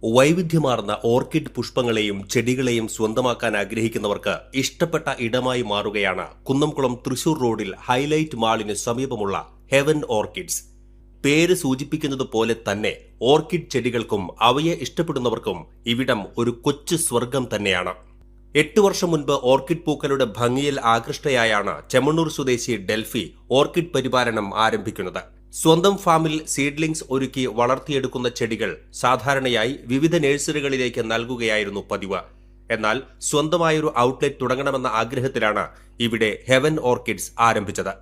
വൈവിധ്യമാർന്ന ഓർക്കിഡ് പുഷ്പങ്ങളെയും ചെടികളെയും സ്വന്തമാക്കാൻ ആഗ്രഹിക്കുന്നവർക്ക് ഇഷ്ടപ്പെട്ട ഇടമായി മാറുകയാണ് കുന്നംകുളം തൃശൂർ റോഡിൽ ഹൈലൈറ്റ് മാളിന് സമീപമുള്ള ഹെവൻ ഓർക്കിഡ്സ്. പേര് സൂചിപ്പിക്കുന്നത് പോലെ തന്നെ ഓർക്കിഡ് ചെടികൾക്കും അവയെ ഇഷ്ടപ്പെടുന്നവർക്കും ഇവിടം ഒരു കൊച്ചു സ്വർഗം തന്നെയാണ്. 8 വർഷം മുൻപ് ഓർക്കിഡ് പൂക്കളുടെ ഭംഗിയിൽ ആകൃഷ്ടയായാണ് ചെമ്മണ്ണൂർ സ്വദേശി ഡെൽഫി ഓർക്കിഡ് പരിപാലനം ആരംഭിക്കുന്നത്. സ്വന്തം ഫാമിൽ സീഡ്ലിംഗ്സ് ഒരുക്കി വളർത്തിയെടുക്കുന്ന ചെടികൾ സാധാരണയായി വിവിധ നഴ്സറികളിലേക്ക് നൽകുകയായിരുന്നു പതിവ്. എന്നാൽ സ്വന്തമായൊരു ഔട്ട്ലെറ്റ് തുടങ്ങണമെന്ന ആഗ്രഹത്തിലാണ് ഇവിടെ ഹെവൻ ഓർക്കിഡ്സ് ആരംഭിച്ചത്.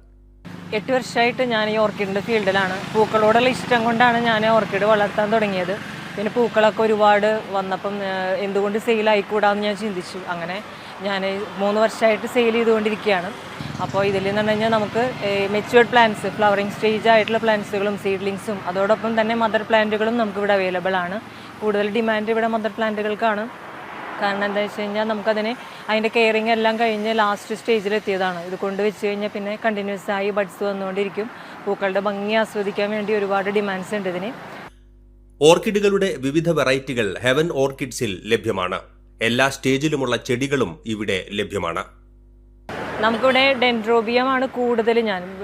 8 വർഷമായിട്ട് ഞാൻ ഈ ഓർക്കിഡിൻ്റെ ഫീൽഡിലാണ്. പൂക്കളോടുള്ള ഇഷ്ടം കൊണ്ടാണ് ഞാൻ ഓർക്കിഡ് വളർത്താൻ തുടങ്ങിയത്. പിന്നെ പൂക്കളൊക്കെ ഒരുപാട് വന്നപ്പം എന്തുകൊണ്ട് സെയിലായിക്കൂടാന്ന് ഞാൻ ചിന്തിച്ചു. അങ്ങനെ ഞാൻ 3 വർഷമായിട്ട് സെയിൽ ചെയ്തുകൊണ്ടിരിക്കുകയാണ്. അപ്പോൾ ഇതിൽ നിന്ന് പറഞ്ഞു കഴിഞ്ഞാൽ നമുക്ക് മെച്യൂർഡ് പ്ലാന്റ്സ്, ഫ്ലവറിങ് സ്റ്റേജ് ആയിട്ടുള്ള പ്ലാന്റ്സുകളും സീഡ്ലിങ്സും അതോടൊപ്പം തന്നെ മദർ പ്ലാന്റുകളും നമുക്കിവിടെ അവൈലബിൾ ആണ്. കൂടുതൽ ഡിമാൻഡ് ഇവിടെ മദർ പ്ലാന്റുകൾക്കാണ്. കാരണം എന്താ വെച്ച് കഴിഞ്ഞാൽ നമുക്കതിന് അതിൻ്റെ കെയറിങ് എല്ലാം കഴിഞ്ഞ് ലാസ്റ്റ് സ്റ്റേജിലെത്തിയതാണ്. ഇത് കൊണ്ട് വെച്ച് കഴിഞ്ഞാൽ പിന്നെ കണ്ടിന്യൂസ് ആയി ബഡ്സ് വന്നുകൊണ്ടിരിക്കും. പൂക്കളുടെ ഭംഗി ആസ്വദിക്കാൻ വേണ്ടി ഒരുപാട് ഡിമാൻഡ്സ് ഉണ്ട് ഇതിന്. ഓർക്കിഡുകളുടെ വിവിധ വെറൈറ്റികൾ ഹെവൻ ഓർക്കിഡ്സിൽ ലഭ്യമാണ്. എല്ലാ സ്റ്റേജിലുമുള്ള ചെടികളും ഇവിടെ ലഭ്യമാണ്. നമുക്കിവിടെ ഡെൻഡ്രോബിയമാണ് കൂടുതൽ.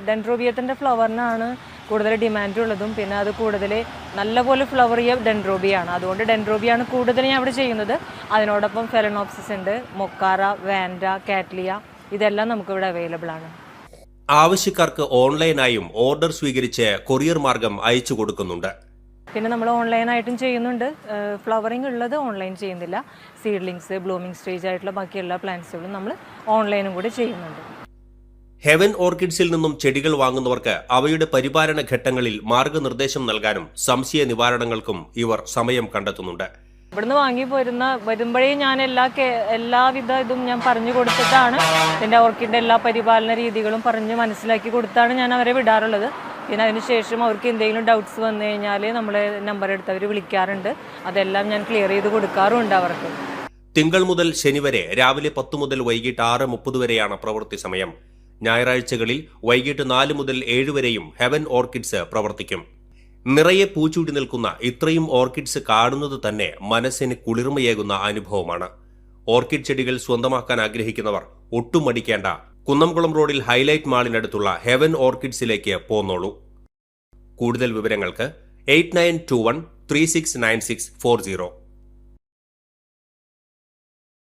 ഡെൻഡ്രോബിയത്തിൻ്റെ ഫ്ലവറിനാണ് കൂടുതൽ ഡിമാൻഡ് ഉള്ളതും. പിന്നെ അത് കൂടുതൽ നല്ലപോലെ ഫ്ലവർ ചെയ്യ ഡെൻഡ്രോബിയാണ്. അതുകൊണ്ട് ഡെൻഡ്രോബിയാണ് കൂടുതൽ ഞാൻ ഇവിടെ ചെയ്യുന്നത്. അതിനോടൊപ്പം ഫെലനോപ്സിസ് ഉണ്ട്, മൊക്കാറ, വാൻഡ, കാറ്റ്ലിയ, ഇതെല്ലാം നമുക്കിവിടെ അവൈലബിൾ ആണ്. ആവശ്യക്കാർക്ക് ഓൺലൈനായും ഓർഡർ സ്വീകരിച്ച് കൊറിയർ മാർഗം അയച്ചു കൊടുക്കുന്നുണ്ട്. പിന്നെ നമ്മൾ ഓൺലൈനായിട്ടും ചെയ്യുന്നുണ്ട്. ഫ്ലവറിംഗ് ഉള്ളത് ഓൺലൈൻ ചെയ്യുന്നില്ല. സീഡ്ലിങ്സ്, ബ്ലൂമിംഗ് സ്റ്റേജ് ആയിട്ടുള്ള ബാക്കി എല്ലാ പ്ലാന്റ്സുകളും നമ്മൾ ഓൺലൈനും കൂടി ചെയ്യുന്നുണ്ട്. ഹെവൻ ഓർക്കിഡ്സിൽ നിന്നും ചെടികൾ വാങ്ങുന്നവർക്ക് അവയുടെ പരിപാലന ഘട്ടങ്ങളിൽ മാർഗനിർദ്ദേശം നൽകാനും സംശയ നിവാരണങ്ങൾക്കും ഇവർ സമയം കണ്ടെത്തുന്നുണ്ട്. ഇവിടുന്ന് വരുമ്പോഴേ ഞാൻ എല്ലാവിധ ഇതും ഞാൻ പറഞ്ഞു കൊടുത്തിട്ടാണ് എൻ്റെ ഓർക്കിഡിൻ്റെ എല്ലാ പരിപാലന രീതികളും പറഞ്ഞ് മനസ്സിലാക്കി കൊടുത്താണ് ഞാൻ അവരെ വിടാറുള്ളത്. പിന്നെ അതിനുശേഷം അവർക്ക് എന്തെങ്കിലും ഡൗട്ട്സ് വന്നു കഴിഞ്ഞാൽ നമ്മളെ നമ്പർ എടുത്ത് അവർ വിളിക്കാറുണ്ട്. അതെല്ലാം ഞാൻ ക്ലിയർ ചെയ്ത് കൊടുക്കാറുണ്ട് അവർക്ക്. തിങ്കൾ മുതൽ ശനി വരെ രാവിലെ 10 മുതൽ വൈകിട്ട് 6:30 വരെയാണ് പ്രവൃത്തി സമയം. ഞായറാഴ്ചകളിൽ വൈകിട്ട് 4 മുതൽ 7 വരെയും ഹെവൻ ഓർക്കിഡ്സ് പ്രവർത്തിക്കും. നിറയെ പൂച്ചൂടി നിൽക്കുന്ന ഇത്രയും ഓർക്കിഡ്സ് കാണുന്നത് തന്നെ മനസ്സിന് കുളിർമയേകുന്ന അനുഭവമാണ്. ഓർക്കിഡ് ചെടികൾ സ്വന്തമാക്കാൻ ആഗ്രഹിക്കുന്നവർ ഒട്ടും മടിക്കേണ്ട. കുന്നംകുളം റോഡിൽ ഹൈലൈറ്റ് മാളിനടുത്തുള്ള ഹെവൻ ഓർക്കിഡ്സിലേക്ക് പോന്നോളൂ. കൂടുതൽ വിവരങ്ങൾക്ക് 8921 369640